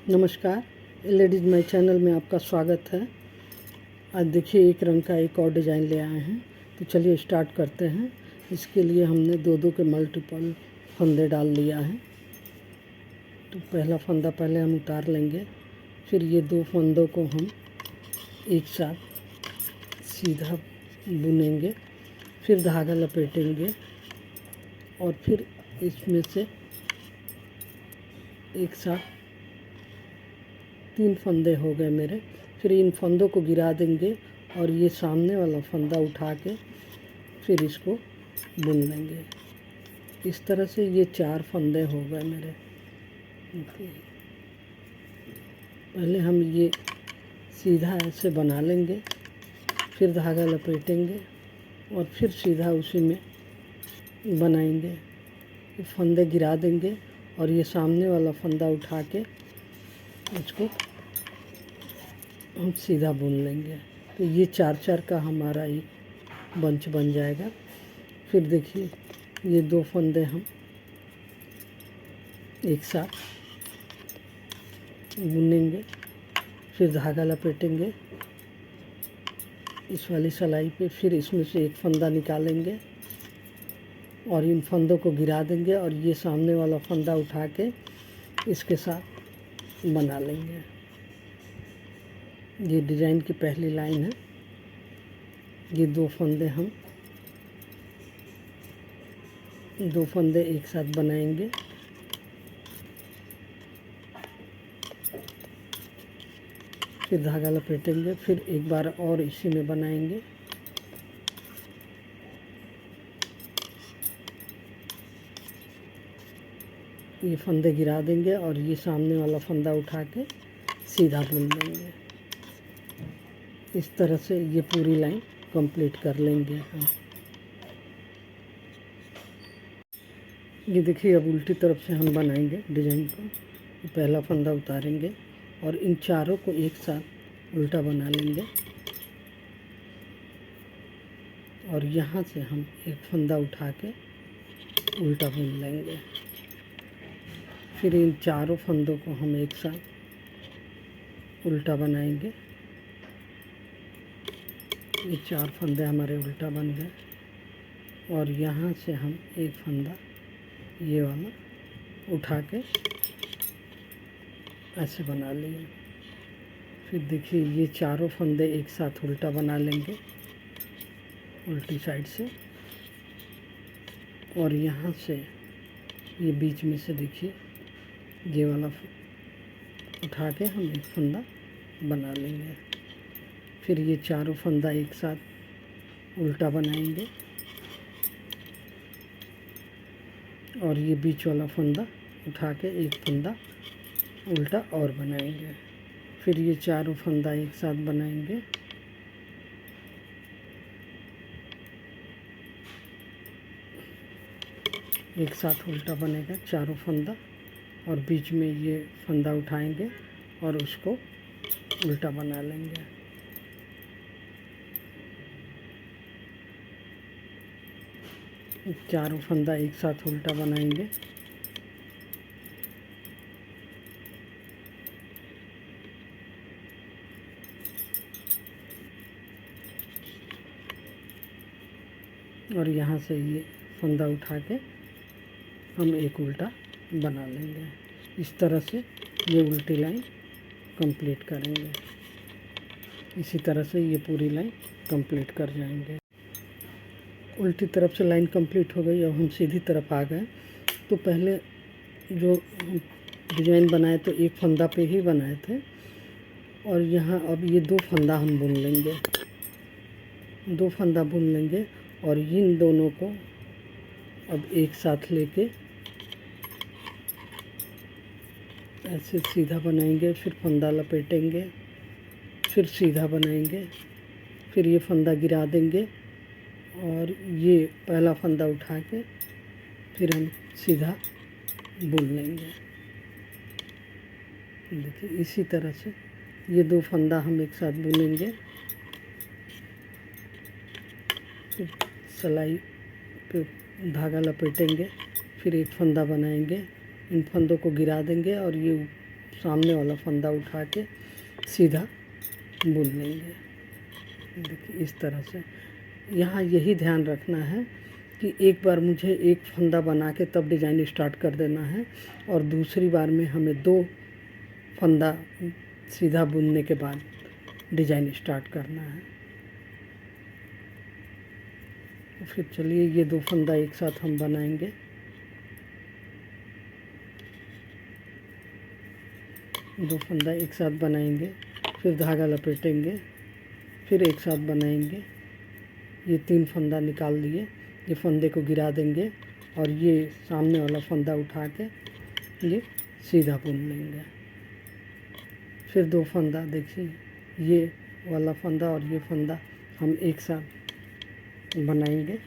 नमस्कार, ladies my channel में आपका स्वागत है। आज देखिए एक रंग का एक और डिज़ाइन ले आए हैं, तो चलिए स्टार्ट करते हैं। इसके लिए हमने दो के मल्टीपल फंदे डाल लिया है। तो पहला फंदा पहले हम उतार लेंगे, फिर ये दो फंदों को हम एक साथ सीधा बुनेंगे, फिर धागा लपेटेंगे और फिर इसमें से एक साथ 3 फंदे हो गए मेरे। फिर इन फंदों को गिरा देंगे और ये सामने वाला फंदा उठा के फिर इसको बुन लेंगे। इस तरह से ये 4 फंदे हो गए मेरे। पहले हम ये सीधा ऐसे बना लेंगे, फिर धागा लपेटेंगे और फिर सीधा उसी में बनाएंगे। ये फंदे गिरा देंगे और ये सामने वाला फंदा उठा के इसको हम सीधा बुन लेंगे। तो ये 4 का हमारा एक बंच बन जाएगा। फिर देखिए ये 2 फंदे हम एक साथ बुनेंगे, फिर धागा लपेटेंगे इस वाली सिलाई पे, फिर इसमें से एक फंदा निकालेंगे और इन फंदों को गिरा देंगे और ये सामने वाला फंदा उठा के इसके साथ बना लेंगे। ये डिज़ाइन की पहली लाइन है। ये 2 फंदे हम 2 फंदे एक साथ बनाएंगे, फिर धागा लपेटेंगे, फिर एक बार और इसी में बनाएंगे। ये फंदे गिरा देंगे और ये सामने वाला फंदा उठा के सीधा बुन लेंगे। इस तरह से ये पूरी लाइन कंप्लीट कर लेंगे हम। ये देखिए अब उल्टी तरफ से हम बनाएंगे डिज़ाइन को। पहला फंदा उतारेंगे और इन चारों को एक साथ उल्टा बना लेंगे और यहाँ से हम एक फंदा उठा के उल्टा बुन लेंगे। फिर इन चारों फंदों को हम एक साथ उल्टा बनाएंगे। ये 4 फंदे हमारे उल्टा बन गए और यहाँ से हम एक फंदा ये वाला उठा के ऐसे बना लिए। फिर देखिए ये चारों फंदे एक साथ उल्टा बना लेंगे उल्टी साइड से और यहाँ से ये बीच में से देखिए ये वाला उठा के हम एक फंदा बना लेंगे। फिर ये चारों फंदा एक साथ उल्टा बनाएंगे और ये बीच वाला फंदा उठा के एक फंदा उल्टा और बनाएंगे। फिर ये चारों फंदा एक साथ बनाएंगे एक साथ उल्टा बनेगा चारों फंदा और बीच में ये फंदा उठाएंगे और उसको उल्टा बना लेंगे। चारों फंदा एक साथ उल्टा बनाएंगे और यहाँ से ये फंदा उठा के हम एक उल्टा बना लेंगे। इस तरह से ये उल्टी लाइन कंप्लीट करेंगे। इसी तरह से ये पूरी लाइन कंप्लीट कर जाएंगे। उल्टी तरफ से लाइन कंप्लीट हो गई। अब हम सीधी तरफ आ गए। तो पहले जो डिज़ाइन बनाए तो एक फंदा पे ही बनाए थे और यहाँ अब ये 2 फंदा हम बुन लेंगे। 2 फंदा बुन लेंगे और इन दोनों को अब एक साथ लेके ऐसे सीधा बनाएंगे, फिर फंदा लपेटेंगे, फिर सीधा बनाएंगे, फिर ये फंदा गिरा देंगे और ये पहला फंदा उठा के फिर हम सीधा बुन लेंगे। देखिए इसी तरह से ये 2 फंदा हम एक साथ बुनेंगे। फिर सिलाई पे धागा लपेटेंगे, फिर एक फंदा बनाएंगे, इन फंदों को गिरा देंगे और ये सामने वाला फंदा उठा के सीधा बुन लेंगे। देखिए इस तरह से। यहाँ यही ध्यान रखना है कि एक बार मुझे एक फंदा बना के तब डिज़ाइन स्टार्ट कर देना है, और दूसरी बार में हमें 2 फंदा सीधा बुनने के बाद डिज़ाइन स्टार्ट करना है। तो फिर चलिए ये 2 फंदा एक साथ हम बनाएंगे। दो फंदा एक साथ बनाएंगे, फिर धागा लपेटेंगे, फिर एक साथ बनाएंगे। ये 3 फंदा निकाल लिए, ये फंदे को गिरा देंगे और ये सामने वाला फंदा उठा के ये सीधा बुन लेंगे। फिर 2 फंदा, देखिए ये वाला फंदा और ये फंदा हम एक साथ बनाएंगे,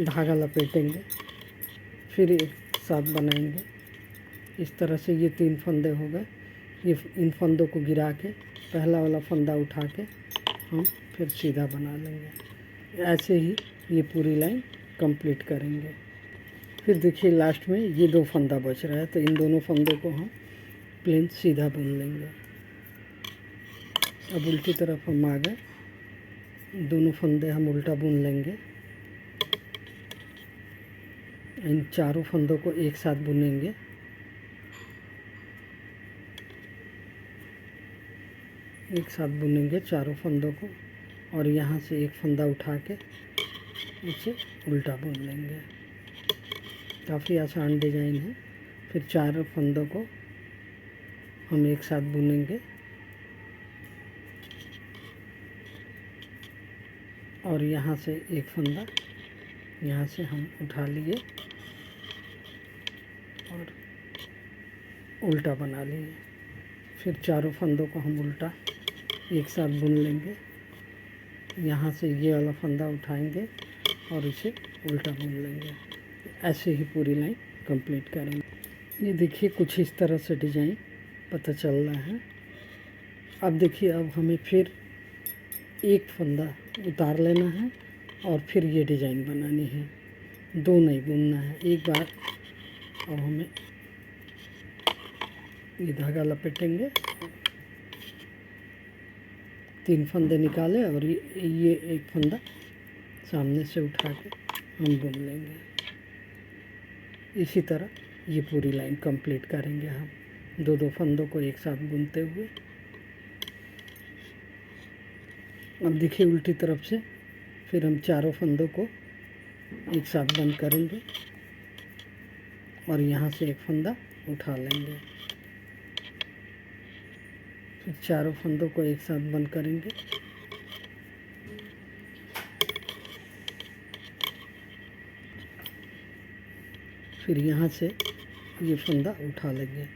धागा लपेटेंगे, फिर एक साथ बनाएंगे। इस तरह से ये 3 फंदे हो गए। ये इन फंदों को गिरा के पहला वाला फंदा उठा के हम फिर सीधा बना लेंगे। ऐसे ही ये पूरी लाइन कंप्लीट करेंगे। फिर देखिए लास्ट में ये 2 फंदा बच रहा है, तो इन दोनों फंदों को हम प्लेन सीधा बुन लेंगे। अब उल्टी तरफ हम आ गए, दोनों फंदे हम उल्टा बुन लेंगे। इन चारों फंदों को एक साथ बुनेंगे। एक साथ बुनेंगे चारों फंदों को, और यहाँ से एक फंदा उठा के उसे उल्टा बुन लेंगे। काफ़ी आसान डिज़ाइन है। फिर 4 फंदों को हम एक साथ बुनेंगे, और यहाँ से एक फंदा यहाँ से हम उठा लिए और उल्टा बना लिए। फिर चारों फंदों को हम उल्टा एक साथ बुन लेंगे। यहाँ से ये वाला फंदा उठाएंगे और इसे उल्टा बुन लेंगे। ऐसे ही पूरी लाइन कंप्लीट करेंगे। ये देखिए कुछ इस तरह से डिज़ाइन पता चल रहा है। अब देखिए, अब हमें फिर एक फंदा उतार लेना है और फिर ये डिज़ाइन बनानी है। 2 नहीं बुनना है, एक बार। अब हमें ये धागा लपेटेंगे, 3 फंदे निकाले और ये एक फंदा सामने से उठा के हम बुन लेंगे। इसी तरह ये पूरी लाइन कंप्लीट करेंगे हम 2-2 फंदों को एक साथ बुनते हुए। अब देखिए उल्टी तरफ से फिर हम चारों फंदों को एक साथ बंद करेंगे और यहाँ से एक फंदा उठा लेंगे। फिर चारों फंदों को एक साथ बंद करेंगे, फिर यहाँ से ये फंदा उठा लेंगे।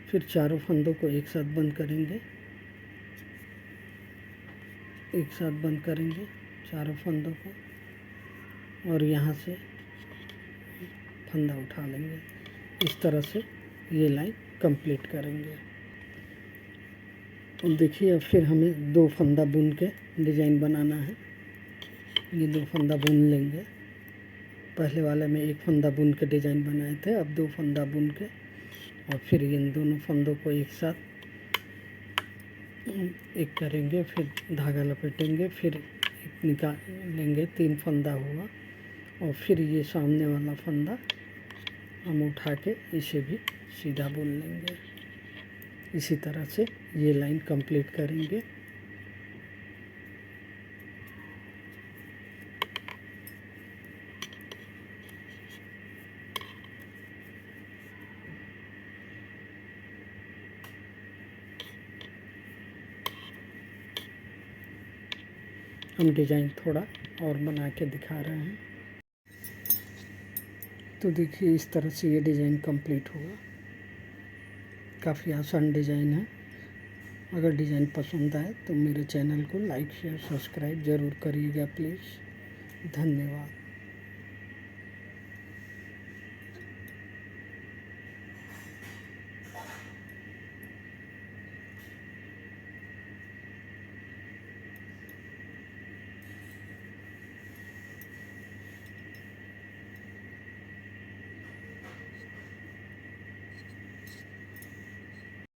फिर चारों फंदों को एक साथ बंद करेंगे, एक साथ बंद करेंगे चारों फंदों को, और यहाँ से फंदा उठा लेंगे। इस तरह से ये लाइन कंप्लीट करेंगे। अब देखिए, अब फिर हमें 2 फंदा बुन के डिज़ाइन बनाना है। ये 2 फंदा बुन लेंगे। पहले वाले में एक फंदा बुन के डिज़ाइन बनाए थे, अब 2 फंदा बुन के, और फिर इन दोनों फंदों को एक साथ एक करेंगे, फिर धागा लपेटेंगे, फिर एक निकाल लेंगे। 3 फंदा हुआ, और फिर ये सामने वाला फंदा हम उठा के इसे भी सीधा बुन लेंगे। इसी तरह से ये लाइन कंप्लीट करेंगे। हम डिज़ाइन थोड़ा और बना के दिखा रहे हैं। तो देखिए इस तरह से ये डिज़ाइन कंप्लीट हुआ। काफ़ी आसान डिज़ाइन है। अगर डिज़ाइन पसंद आए तो मेरे चैनल को लाइक शेयर सब्सक्राइब ज़रूर करिएगा प्लीज़। धन्यवाद।